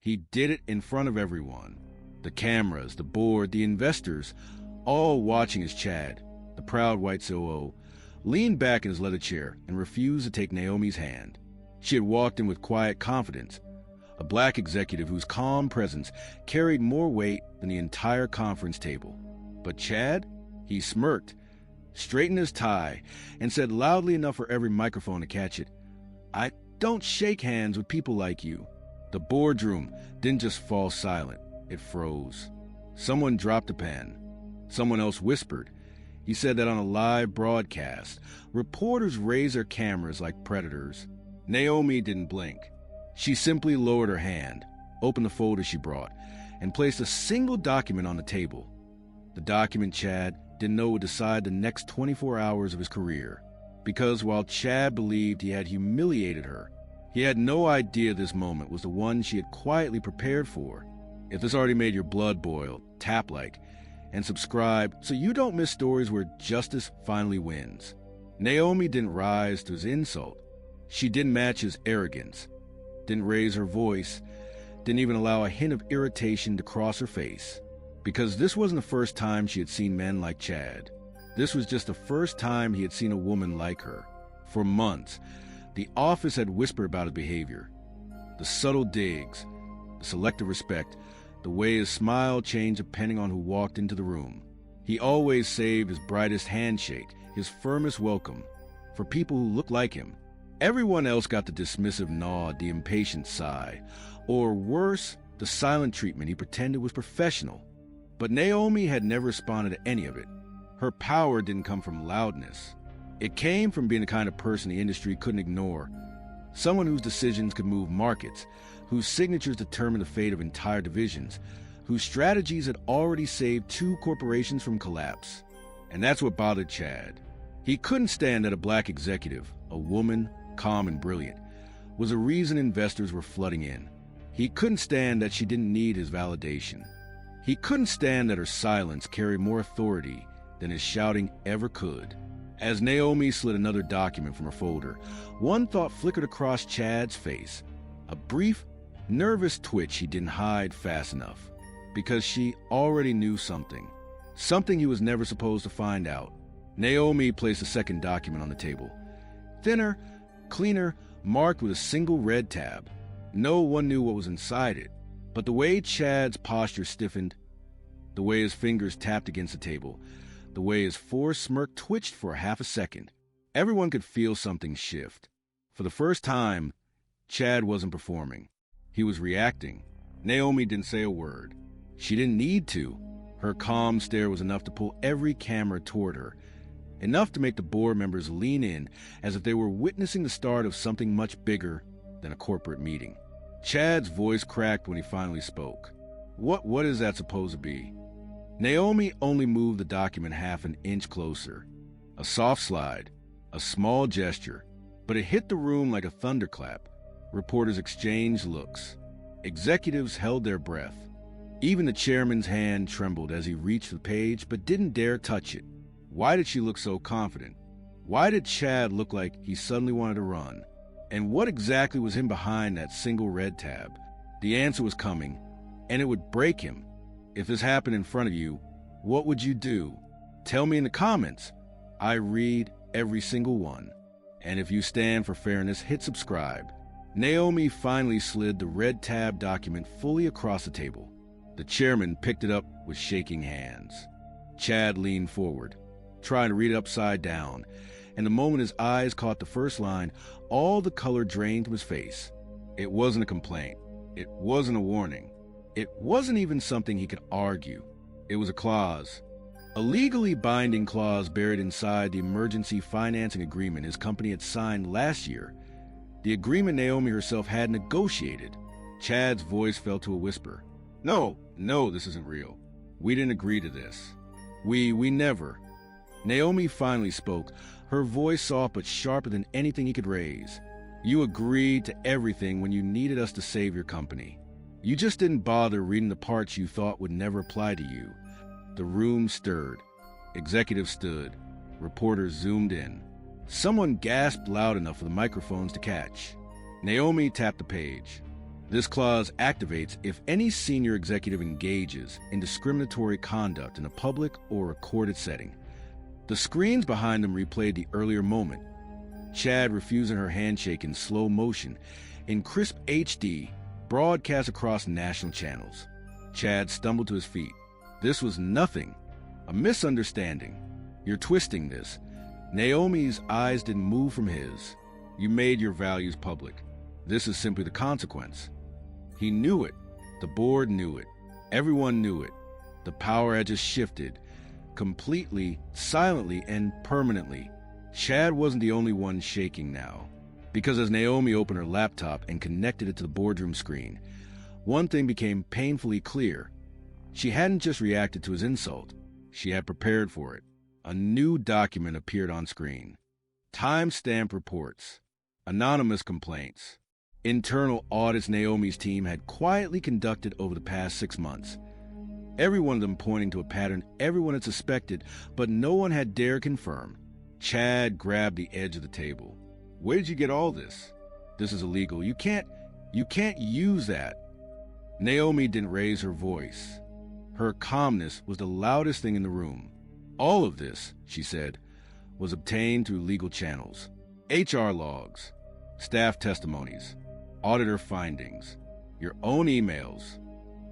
He did it in front of everyone. The cameras, the board, the investors, all watching as Chad, the proud white COO, leaned back in his leather chair and refused to take Naomi's hand. She had walked in with quiet confidence, a black executive whose calm presence carried more weight than the entire conference table. But Chad, he smirked, straightened his tie, and said loudly enough for every microphone to catch it, "I don't shake hands with people like you." The boardroom didn't just fall silent, it froze. Someone dropped a pen. Someone else whispered. He said that on a live broadcast, reporters raised their cameras like predators. Naomi didn't blink. She simply lowered her hand, opened the folder she brought, and placed a single document on the table. The document Chad didn't know would decide the next 24 hours of his career. Because while Chad believed he had humiliated her, he had no idea this moment was the one she had quietly prepared for. If this already made your blood boil, tap like, and subscribe so you don't miss stories where justice finally wins. Naomi didn't rise to his insult. She didn't match his arrogance, didn't raise her voice, didn't even allow a hint of irritation to cross her face. Because this wasn't the first time she had seen men like Chad. This was just the first time he had seen a woman like her. For months, the office had whispered about his behavior. The subtle digs, the selective respect, the way his smile changed depending on who walked into the room. He always saved his brightest handshake, his firmest welcome, for people who looked like him. Everyone else got the dismissive nod, the impatient sigh, or worse, the silent treatment he pretended was professional. But Naomi had never responded to any of it. Her power didn't come from loudness. It came from being the kind of person the industry couldn't ignore. Someone whose decisions could move markets, whose signatures determined the fate of entire divisions, whose strategies had already saved 2 corporations from collapse. And that's what bothered Chad. He couldn't stand that a black executive, a woman, calm and brilliant, was a reason investors were flooding in. He couldn't stand that she didn't need his validation. He couldn't stand that her silence carried more authority than his shouting ever could. As Naomi slid another document from her folder, one thought flickered across Chad's face, a brief, nervous twitch he didn't hide fast enough, because she already knew something he was never supposed to find out. Naomi placed a second document on the table, thinner, cleaner, marked with a single red tab. No one knew what was inside it, but the way Chad's posture stiffened, the way his fingers tapped against the table, the way his forced smirk twitched for half a second, everyone could feel something shift. For the first time, Chad wasn't performing. He was reacting. Naomi didn't say a word. She didn't need to. Her calm stare was enough to pull every camera toward her, enough to make the board members lean in as if they were witnessing the start of something much bigger than a corporate meeting. Chad's voice cracked when he finally spoke. What is that supposed to be? Naomi only moved the document half an inch closer. A soft slide, a small gesture, but it hit the room like a thunderclap. Reporters exchanged looks. Executives held their breath. Even the chairman's hand trembled as he reached the page but didn't dare touch it. Why did she look so confident? Why did Chad look like he suddenly wanted to run? And what exactly was him behind that single red tab? The answer was coming, and it would break him. If this happened in front of you, what would you do? Tell me in the comments. I read every single one. And if you stand for fairness, hit subscribe. Naomi finally slid the red tab document fully across the table. The chairman picked it up with shaking hands. Chad leaned forward, trying to read it upside down, and the moment his eyes caught the first line, all the color drained from his face. It wasn't a complaint. It wasn't a warning. It wasn't even something he could argue. It was a clause. A legally binding clause buried inside the emergency financing agreement his company had signed last year. The agreement Naomi herself had negotiated. Chad's voice fell to a whisper. No, this isn't real. We didn't agree to this. We never. Naomi finally spoke, her voice soft but sharper than anything he could raise. You agreed to everything when you needed us to save your company. You just didn't bother reading the parts you thought would never apply to you. The room stirred. Executives stood. Reporters zoomed in. Someone gasped loud enough for the microphones to catch. Naomi tapped the page. This clause activates if any senior executive engages in discriminatory conduct in a public or recorded setting. The screens behind them replayed the earlier moment. Chad refusing her handshake in slow motion, in crisp HD, broadcast across national channels. Chad stumbled to his feet. This was nothing. A misunderstanding. You're twisting this. Naomi's eyes didn't move from his. You made your values public. This is simply the consequence. He knew it. The board knew it. Everyone knew it. The power had just shifted. Completely, silently, and permanently. Chad wasn't the only one shaking now. Because as Naomi opened her laptop and connected it to the boardroom screen, one thing became painfully clear. She hadn't just reacted to his insult. She had prepared for it. A new document appeared on screen. Timestamp reports. Anonymous complaints. Internal audits Naomi's team had quietly conducted over the past 6 months. Every one of them pointing to a pattern everyone had suspected, but no one had dared confirm. Chad grabbed the edge of the table. Where did you get all this? This is illegal. You can't use that. Naomi didn't raise her voice. Her calmness was the loudest thing in the room. All of this, she said, was obtained through legal channels. HR logs, staff testimonies, auditor findings, your own emails.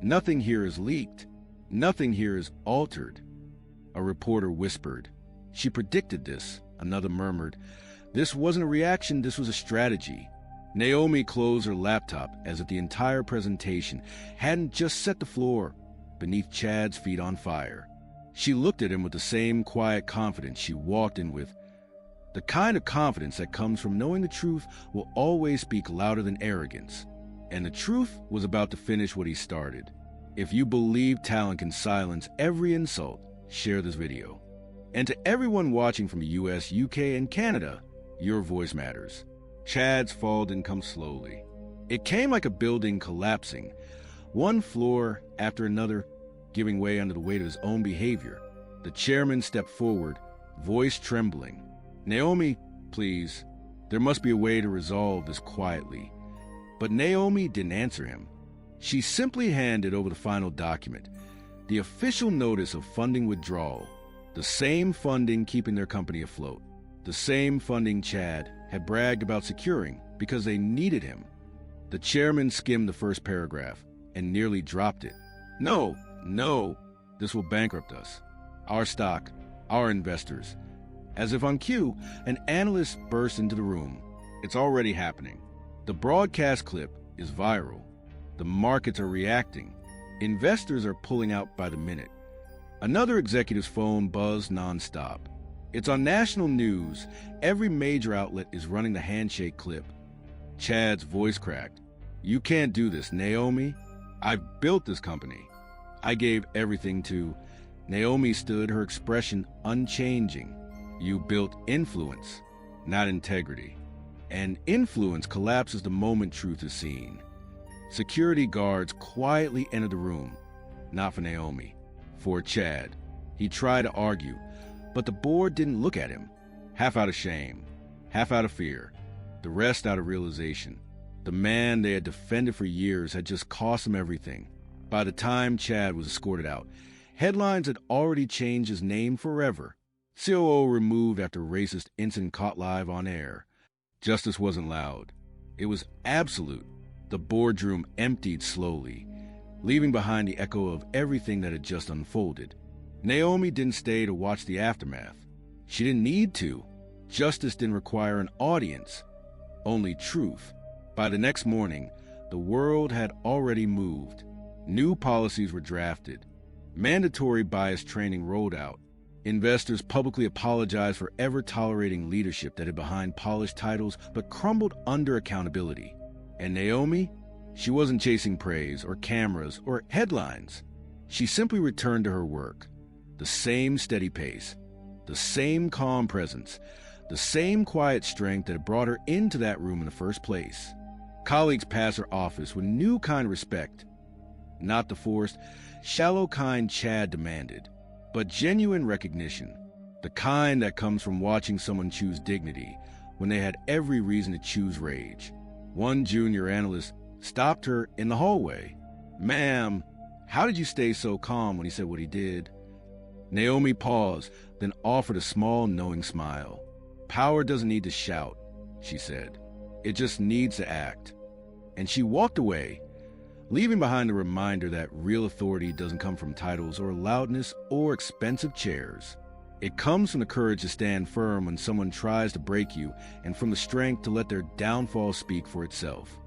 Nothing here is leaked. Nothing here is altered. A reporter whispered. She predicted this, another murmured. This wasn't a reaction, this was a strategy. Naomi closed her laptop as if the entire presentation hadn't just set the floor beneath Chad's feet on fire. She looked at him with the same quiet confidence she walked in with, the kind of confidence that comes from knowing the truth will always speak louder than arrogance. And the truth was about to finish what he started. If you believe talent can silence every insult, share this video. And to everyone watching from the US, UK, and Canada, your voice matters. Chad's fall didn't come slowly. It came like a building collapsing, one floor after another giving way under the weight of his own behavior. The chairman stepped forward, voice trembling. Naomi, please, there must be a way to resolve this quietly. But Naomi didn't answer him. She simply handed over the final document, the official notice of funding withdrawal, the same funding keeping their company afloat, the same funding Chad had bragged about securing because they needed him. The chairman skimmed the first paragraph and nearly dropped it. No, this will bankrupt us. Our stock, our investors. As if on cue, an analyst burst into the room. It's already happening. The broadcast clip is viral. The markets are reacting. Investors are pulling out by the minute. Another executive's phone buzzed nonstop. It's on national news. Every major outlet is running the handshake clip. Chad's voice cracked. You can't do this, Naomi. I've built this company. I gave everything to. Naomi stood, her expression unchanging. You built influence, not integrity. And influence collapses the moment truth is seen. Security guards quietly entered the room, not for Naomi, for Chad. He tried to argue, but the board didn't look at him, half out of shame, half out of fear, the rest out of realization. The man they had defended for years had just cost them everything. By the time Chad was escorted out, headlines had already changed his name forever. COO removed after racist incident caught live on air. Justice wasn't loud. It was absolute. The boardroom emptied slowly, leaving behind the echo of everything that had just unfolded. Naomi didn't stay to watch the aftermath. She didn't need to. Justice didn't require an audience, only truth. By the next morning, the world had already moved. New policies were drafted. Mandatory bias training rolled out. Investors publicly apologized for ever tolerating leadership that hid behind polished titles but crumbled under accountability. And Naomi? She wasn't chasing praise or cameras or headlines. She simply returned to her work. The same steady pace, the same calm presence, the same quiet strength that had brought her into that room in the first place. Colleagues passed her office with new kind of respect. Not the forced, shallow kind Chad demanded, but genuine recognition, the kind that comes from watching someone choose dignity when they had every reason to choose rage. One junior analyst stopped her in the hallway. "Ma'am, how did you stay so calm when he said what he did?" Naomi paused, then offered a small, knowing smile. "Power doesn't need to shout," she said. "It just needs to act." And she walked away, leaving behind a reminder that real authority doesn't come from titles or loudness or expensive chairs. It comes from the courage to stand firm when someone tries to break you, and from the strength to let their downfall speak for itself.